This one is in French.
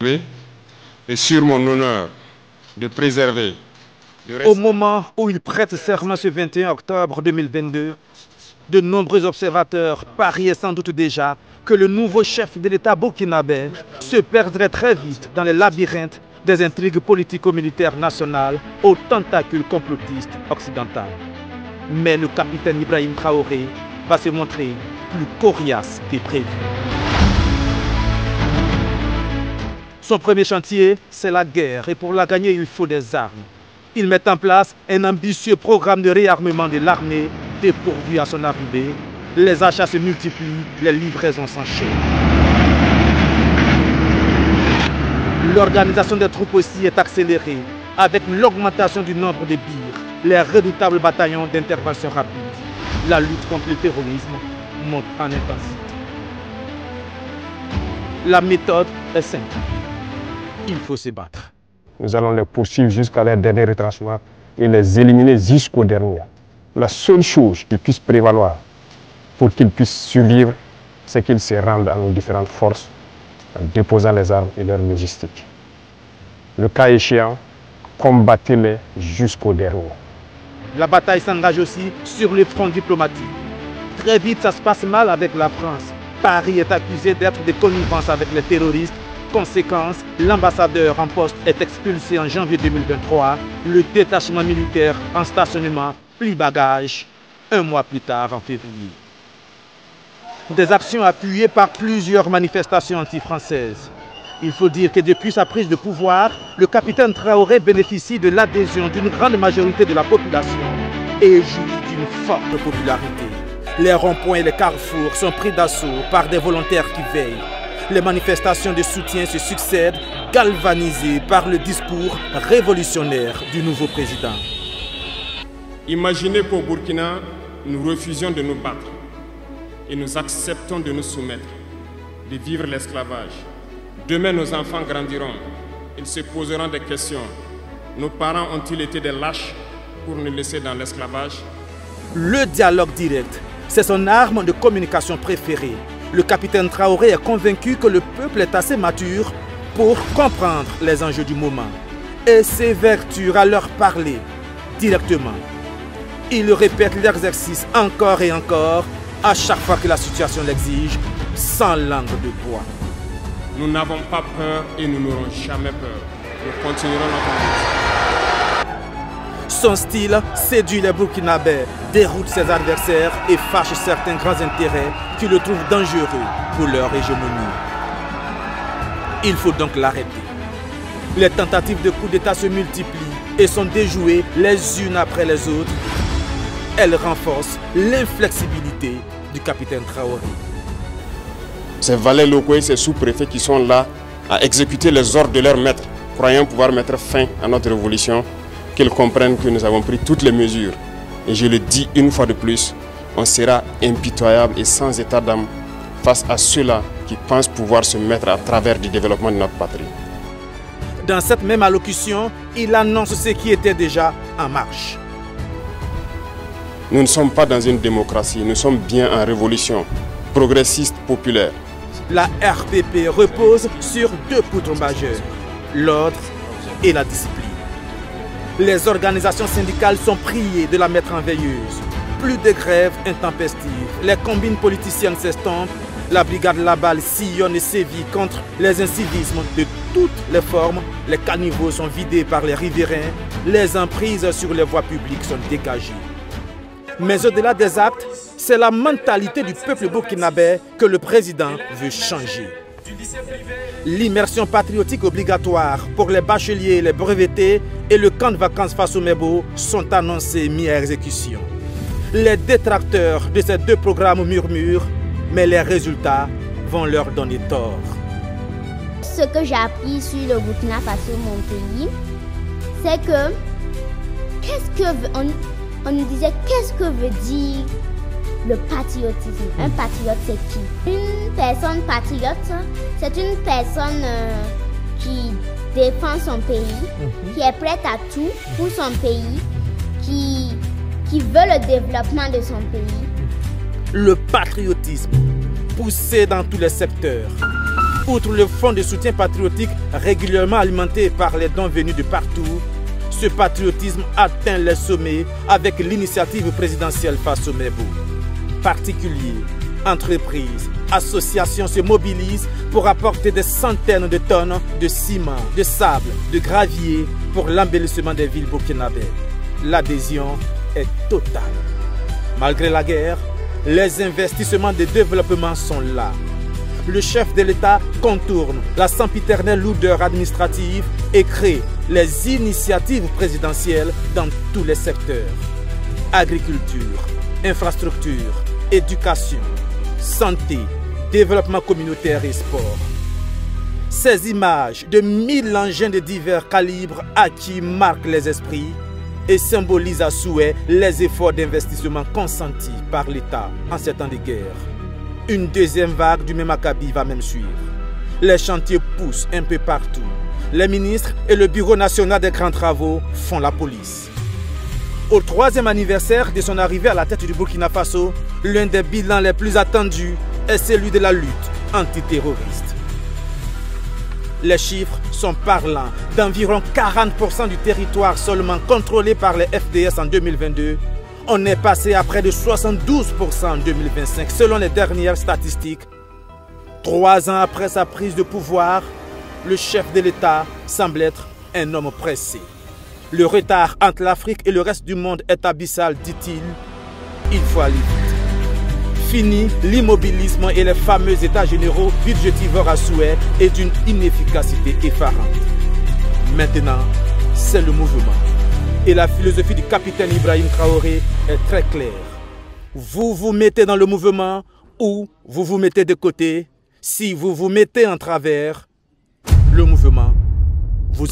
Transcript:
Et sur mon honneur de préserver. Au moment où il prête serment ce 21 octobre 2022, de nombreux observateurs pariaient sans doute déjà que le nouveau chef de l'État burkinabé se perdrait très vite dans les labyrinthes des intrigues politico-militaires nationales aux tentacules complotistes occidentales. Mais le capitaine Ibrahim Traoré va se montrer plus coriace que prévu. Son premier chantier, c'est la guerre, et pour la gagner, il faut des armes. Il met en place un ambitieux programme de réarmement de l'armée dépourvu à son arrivée. Les achats se multiplient, les livraisons s'enchaînent. L'organisation des troupes aussi est accélérée, avec l'augmentation du nombre de birs, les redoutables bataillons d'intervention rapide. La lutte contre le terrorisme monte en intensité. La méthode est simple. Il faut se battre. Nous allons les poursuivre jusqu'à leur dernier retranchement et les éliminer jusqu'au dernier. La seule chose qui puisse prévaloir pour qu'ils puissent survivre, c'est qu'ils se rendent à nos différentes forces en déposant les armes et leur logistique. Le cas échéant, combattez-les jusqu'au dernier. La bataille s'engage aussi sur le front diplomatique. Très vite, ça se passe mal avec la France. Paris est accusé d'être de connivence avec les terroristes. Conséquence, l'ambassadeur en poste est expulsé en janvier 2023. Le détachement militaire en stationnement plie bagage 1 mois plus tard, en février. Des actions appuyées par plusieurs manifestations anti-françaises. Il faut dire que depuis sa prise de pouvoir, le capitaine Traoré bénéficie de l'adhésion d'une grande majorité de la population et jouit d'une forte popularité. Les ronds-points et les carrefours sont pris d'assaut par des volontaires qui veillent. Les manifestations de soutien se succèdent, galvanisées par le discours révolutionnaire du nouveau président. Imaginez qu'au Burkina, nous refusions de nous battre et nous acceptons de nous soumettre, de vivre l'esclavage. Demain, nos enfants grandiront. Ils se poseront des questions. Nos parents ont-ils été des lâches pour nous laisser dans l'esclavage? Le dialogue direct, c'est son arme de communication préférée. Le capitaine Traoré est convaincu que le peuple est assez mature pour comprendre les enjeux du moment et s'évertue à leur parler directement. Il répète l'exercice encore et encore à chaque fois que la situation l'exige, sans langue de bois. Nous n'avons pas peur et nous n'aurons jamais peur. Nous continuerons notre lutte. Son style séduit les Burkinabés, déroute ses adversaires et fâche certains grands intérêts qui le trouvent dangereux pour leur hégémonie. Il faut donc l'arrêter. Les tentatives de coup d'État se multiplient et sont déjouées les unes après les autres. Elles renforcent l'inflexibilité du capitaine Traoré. Ces valets locaux et ces sous-préfets qui sont là à exécuter les ordres de leurs maîtres, croyant pouvoir mettre fin à notre révolution, qu'ils comprennent que nous avons pris toutes les mesures. Et je le dis une fois de plus, on sera impitoyable et sans état d'âme face à ceux-là qui pensent pouvoir se mettre à travers du développement de notre patrie. Dans cette même allocution, il annonce ce qui était déjà en marche. Nous ne sommes pas dans une démocratie, nous sommes bien en révolution, progressiste, populaire. La RPP repose sur 2 poutres majeures, l'ordre et la discipline. Les organisations syndicales sont priées de la mettre en veilleuse. Plus de grèves intempestives, les combines politiciennes s'estompent, la brigade Laballe sillonne et sévit contre les incivismes de toutes les formes, les caniveaux sont vidés par les riverains, les emprises sur les voies publiques sont dégagées. Mais au-delà des actes, c'est la mentalité du peuple burkinabé que le président veut changer. L'immersion patriotique obligatoire pour les bacheliers et les brevetés et le camp de vacances Faso-Mebo sont annoncés mis à exécution. Les détracteurs de ces 2 programmes murmurent, mais les résultats vont leur donner tort. Ce que j'ai appris sur le Burkina Faso, mon pays, c'est que on nous disait qu'est-ce que veut dire le patriotisme. Un patriote, c'est qui? Une personne patriote, c'est une personne qui défend son pays, qui est prête à tout pour son pays, qui veut le développement de son pays. Le patriotisme, poussé dans tous les secteurs. Outre le fonds de soutien patriotique régulièrement alimenté par les dons venus de partout, ce patriotisme atteint les sommets avec l'initiative présidentielle Faso-Mebo. Particuliers, entreprises, associations se mobilisent pour apporter des centaines de tonnes de ciment, de sable, de gravier pour l'embellissement des villes burkinabées. L'adhésion est totale. Malgré la guerre, les investissements de développement sont là. Le chef de l'État contourne la sempiternelle lourdeur administrative et crée les initiatives présidentielles dans tous les secteurs. Agriculture, infrastructure, éducation, santé, développement communautaire et sport. Ces images de 1000 engins de divers calibres acquis marquent les esprits et symbolisent à souhait les efforts d'investissement consentis par l'État en ces temps de guerre. Une deuxième vague du même acabit va même suivre. Les chantiers poussent un peu partout. Les ministres et le Bureau national des grands travaux font la police. Au 3e anniversaire de son arrivée à la tête du Burkina Faso, l'un des bilans les plus attendus est celui de la lutte antiterroriste. Les chiffres sont parlants. D'environ 40% du territoire seulement contrôlé par les FDS en 2022, on est passé à près de 72% en 2025, selon les dernières statistiques. 3 ans après sa prise de pouvoir, le chef de l'État semble être un homme pressé. Le retard entre l'Afrique et le reste du monde est abyssal, dit-il. Il faut aller vite. Fini l'immobilisme et les fameux états généraux budgétivores à souhait et d'une inefficacité effarante. Maintenant, c'est le mouvement. Et la philosophie du capitaine Ibrahim Traoré est très claire. Vous vous mettez dans le mouvement ou vous vous mettez de côté. Si vous vous mettez en travers,